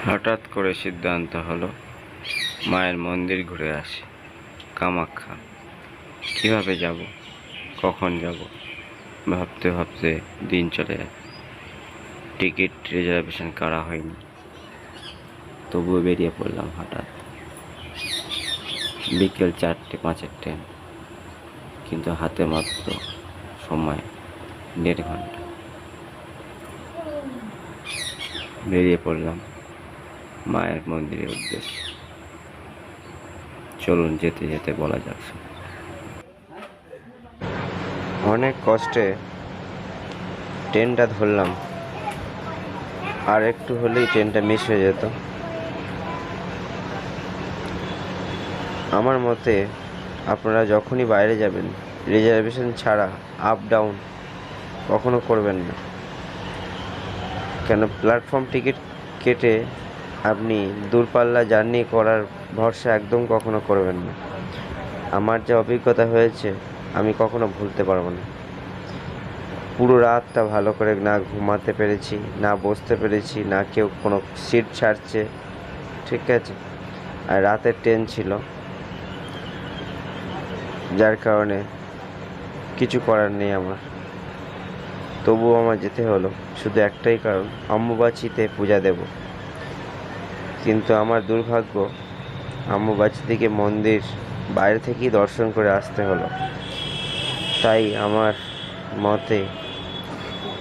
হঠাৎ করে সিদ্ধান্ত হলো মায়ের মন্দির ঘুরে আসি। কামাখ্যা কিভাবে যাব, কখন যাব ভাবতে ভাবতে দিন চলে যায়। টিকিট রিজার্ভেশন করা হয়নি, তবুও বেরিয়ে পড়লাম হঠাৎ। বিকেল 4:05 ট্রেন, কিন্তু হাতে মাত্র সময় 1.5 ঘন্টা। বেরিয়ে পড়লাম মায়ের মন্দিরের উদ্দেশ্যে। চলুন যেতে যেতে বলা যাক। অনেক কষ্টে ট্রেনটা ধরলাম, আর একটু হলেই ট্রেনটা মিস হয়ে যেত। আমার মতে আপনারা যখনই বাইরে যাবেন রিজার্ভেশন ছাড়া আপ ডাউন কখনো করবেন না। কেন, প্ল্যাটফর্ম টিকিট কেটে আপনি দূরপাল্লা জার্নি করার ভরসা একদম কখনো করবেন না। আমার যে অভিজ্ঞতা হয়েছে আমি কখনো ভুলতে পারবো না। পুরো রাতটা ভালো করে না ঘুমাতে পেরেছি, না বসতে পেরেছি, না কেউ কোনো সিট ছাড়ছে, ঠিক আছে। আর রাতের ট্রেন ছিল, যার কারণে কিছু করার নেই আমার। তবুও আমার যেতে হলো, শুধু একটাই কারণ, অম্বুবাচীতে পূজা দেব। কিন্তু আমার দুর্ভাগ্য, অম্বুবাচী থেকে মন্দির বাইরে থেকেই দর্শন করে আসতে হলো। তাই আমার মতে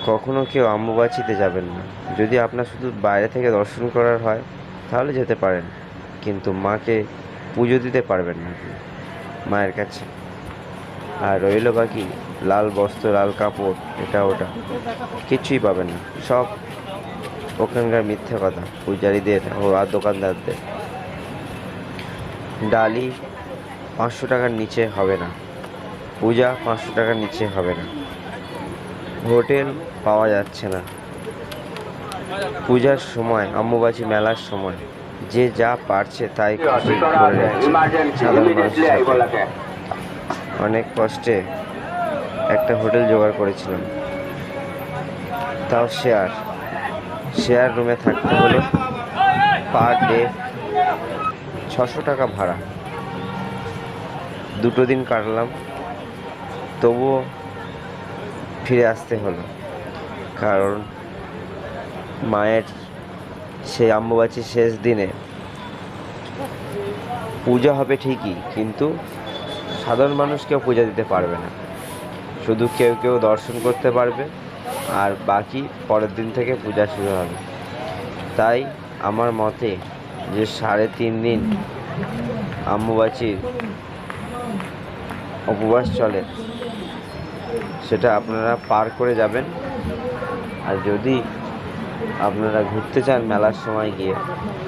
কখনো কেউ অম্বুবাচীতে যাবেন না। যদি আপনার শুধু বাইরে থেকে দর্শন করার হয় তাহলে যেতে পারেন, কিন্তু মাকে পুজো দিতে পারবেন না আপনি মায়ের কাছে। আর রইল বাকি লাল বস্ত্র, লাল কাপড়, এটা ওটা কিছুই পাবেন না। সব ওখানকার মিথ্যে কথা, পূজারীদের ও আর দোকানদারদের। ডালি 500 টাকার নিচে হবে না, পূজা 500 টাকার নিচে হবে না, হোটেল পাওয়া যাচ্ছে না। পূজার সময়, অম্বুবাচী মেলার সময় যে যা পারছে তাই খুশি করে যাচ্ছে সাধারণ মানুষের। অনেক কষ্টে একটা হোটেল জোগাড় করেছিলাম, তাও শেয়ার রুমে থাকতে হলো। পার ডে 600 টাকা ভাড়া। 2 দিন কাটলাম, তবুও ফিরে আসতে হলো। কারণ মায়ের সেই অম্বুবাচীর শেষ দিনে পূজা হবে ঠিকই, কিন্তু সাধারণ মানুষ কেউ পূজা দিতে পারবে না। শুধু কেউ কেউ দর্শন করতে পারবে, আর বাকি পরের দিন থেকে পূজা শুরু হবে। তাই আমার মতে যে 3.5 দিন অম্বুবাচীর উপবাস চলে, সেটা আপনারা পার করে যাবেন। আর যদি আপনারা ঘুরতে চান মেলার সময় গিয়ে,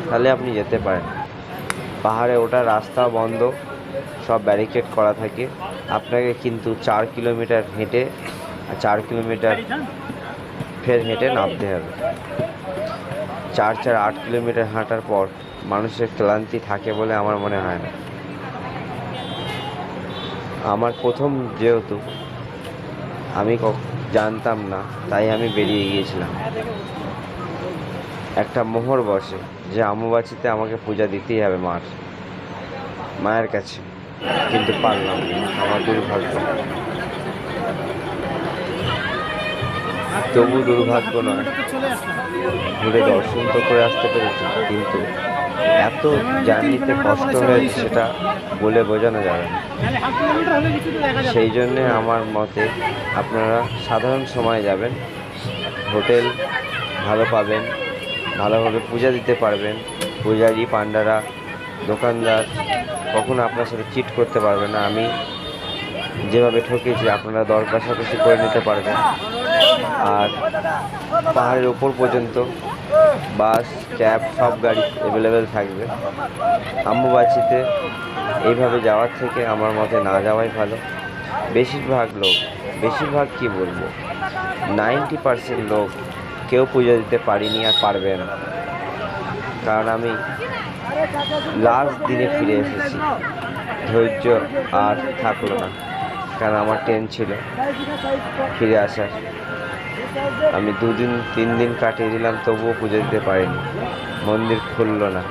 তাহলে আপনি যেতে পারেন। পাহাড়ে ওঠার রাস্তাও বন্ধ, সব ব্যারিকেড করা থাকে। আপনাকে কিন্তু 4 কিলোমিটার হেঁটে, 4 কিলোমিটার ফের হেঁটে নামতে হবে। 8 কিলোমিটার হাঁটার পর মানুষের ক্লান্তি থাকে বলে আমার মনে হয় না। আমার প্রথম, যেহেতু আমি জানতাম না, তাই আমি বেরিয়ে গিয়েছিলাম। একটা মোহর বসে যে অম্বুবাচীতে আমাকে পূজা দিতেই হবে মায়ের কাছে, কিন্তু পারলাম না। আমার দুর্ভাগ্য। তবু দুর্ভাগ্য নয়, ঘুরে দর্শন তো করে আসতে পেরেছি, কিন্তু এত জার্নিতে কষ্ট হয়েছে সেটা বলে বোঝানো যাবে না। সেই জন্যে আমার মতে আপনারা সাধারণ সময় যাবেন, হোটেল ভালো পাবেন, ভালোভাবে পূজা দিতে পারবেন। পূজারি, পান্ডারা, দোকানদার কখনো আপনার সাথে চিট করতে পারবে না। আমি যেভাবে ঠকেছি আপনারা দর কষাকষি করে নিতে পারবেন। আর পাহাড়ের ওপর পর্যন্ত বাস, ক্যাব, সব গাড়ি অ্যাভেলেবেল থাকবে। অম্বুবাচীতে এইভাবে যাওয়ার থেকে আমার মতে না যাওয়াই ভালো। বেশিরভাগ কি বলবো, 90% লোক কেউ পূজা দিতে পারিনি আর পারবে না। কারণ আমি লাস্ট দিনে ফিরে এসেছি, ধৈর্য আর থাকলো না। কারণ আমার ট্রেন ছিল ফিরে আসার। আমি 2-3 দিন কাটিয়ে দিলাম, তবুও পুজো দিতে পারিনি। মন্দির খুললো না,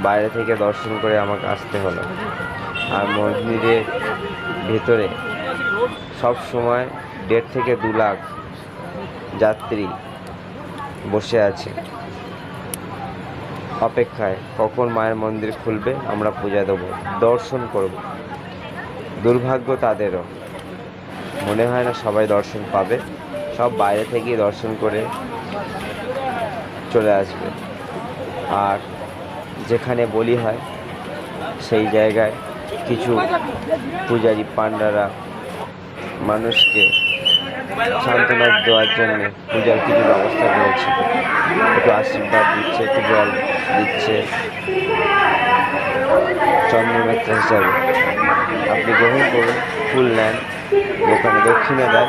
বাইরে থেকে দর্শন করে আমাকে আসতে হলো। আর মন্দিরের ভেতরে সব সময় 1.5 থেকে 2 লাখ যাত্রী বসে আছে অপেক্ষায়, কখন মায়ের মন্দির খুলবে, আমরা পূজা দেবো, দর্শন করব। দুর্ভাগ্য তাদেরও, মনে হয় না সবাই দর্শন পাবে। সব বাইরে থেকেই দর্শন করে চলে আসবে। আর যেখানে বলি হয় সেই জায়গায় কিছু পূজারি পান্ডারা মানুষকে সান্ত্বনা দেওয়ার জন্য পূজার কিছু ব্যবস্থা করেছে। একটু আশীর্বাদ দিচ্ছে, একটু জল দিচ্ছে চন্দ্রমিত্র হিসাবে। আপনি গ্রহণ করুন, ফুল নেন, ওখানে দক্ষিণে দেন,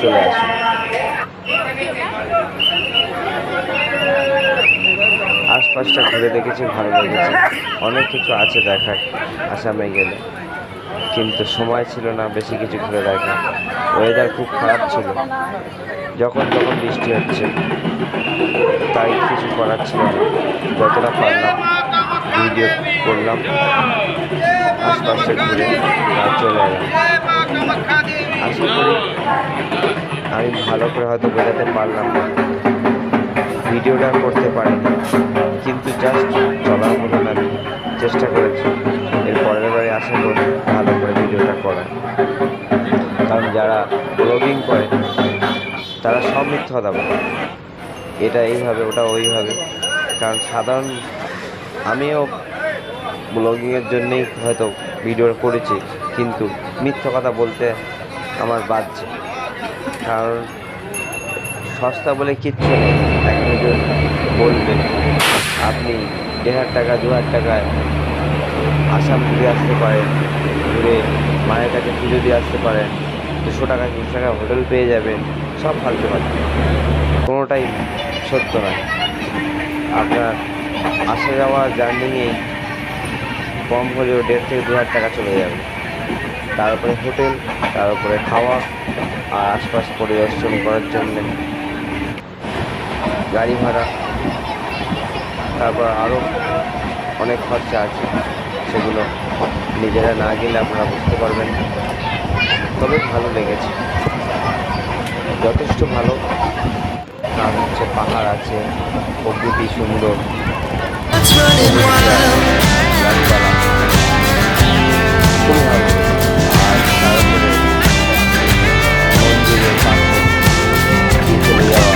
চলে আসুন। আশপাশটা ঘুরে দেখেছি, ভালো লেগেছে। অনেক কিছু আছে দেখার আসামে গেলে, কিন্তু সময় ছিল না বেশি কিছু ঘুরে দেখা। ওয়েদার খুব খারাপ ছিল, যখন তখন বৃষ্টি হচ্ছে, তাই কিছু করার ছিল না। যতটা পারলাম ভিডিও করলাম, আশপাশে ঘুরে চলে এলাম। আশা করি আমি ভালো করে হয়তো বোঝাতে পারলাম না, ভিডিওটা করতে পারিনি, কিন্তু জাস্ট চলার মতন আমি চেষ্টা করেছি। এর পরের বারে আশা করি ভালো করে ভিডিওটা করা। কারণ যারা ব্লগিং করে তারা সব মিথ্যা কথা বলে, এটা এইভাবে ওটা ওইভাবে। কারণ সাধারণ আমিও ব্লগিংয়ের জন্যেই হয়তো ভিডিও করেছি, কিন্তু মিথ্যা কথা বলতে আমার বাজছে। কারণ সস্তা বলে কিচ্ছু নেই। একজন বলবে আপনি 1,500 টাকা 2,000 টাকায় আসাম ঘুরে আসতে পারেন, ঘুরে মায়ের কাছে পুজো দিয়ে আসতে পারেন, 200 টাকা 300 টাকা হোটেল পেয়ে যাবেন। সব ফালতু কথা, কোনোটাই সত্য নয়। আপনার আসা যাওয়া জার্নিংয়ে কম হলেও 1,500 থেকে 2,000 টাকা চলে যাবে। তার উপরে হোটেল, তার উপরে খাওয়া, আর আশপাশ পরিদর্শন করার জন্যে গাড়ি ভাড়া, তারপর আরও অনেক খরচা আছে, সেগুলো নিজেরা না গেলে আপনারা বুঝতে পারবেন। তবে ভালো লেগেছে, যথেষ্ট ভালো। কারণ হচ্ছে পাহাড় আছে, প্রকৃতি সুন্দর, গাছপালা খুবই ভালো। আর তারপরে মন্দিরের পাশে চলে যাওয়া,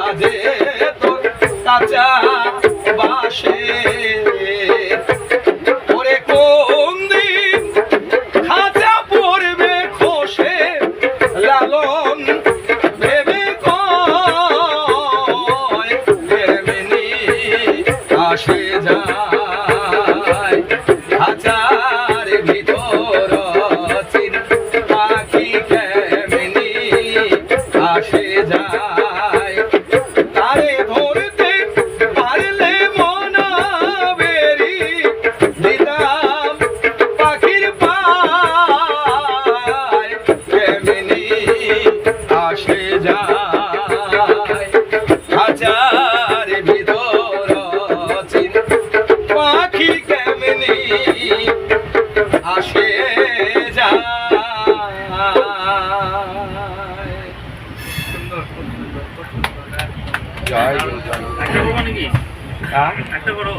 বাজে তোর কাঁচা বাসে ওরে কোন দিন খাঁচা পড়বে খসে লালন ভেবে কয় এমনি আসে যায় খাঁচার ভিতর চির পাখি কেমনি আসে যায় তারে ধরতে পারলে মনা বেরি দিতাম পাখির পায় কেমনি আসে যায় খাঁচার ভিতর চির পাখি কেমনি আসে যায় একটা করবো নাকি? একটা করো।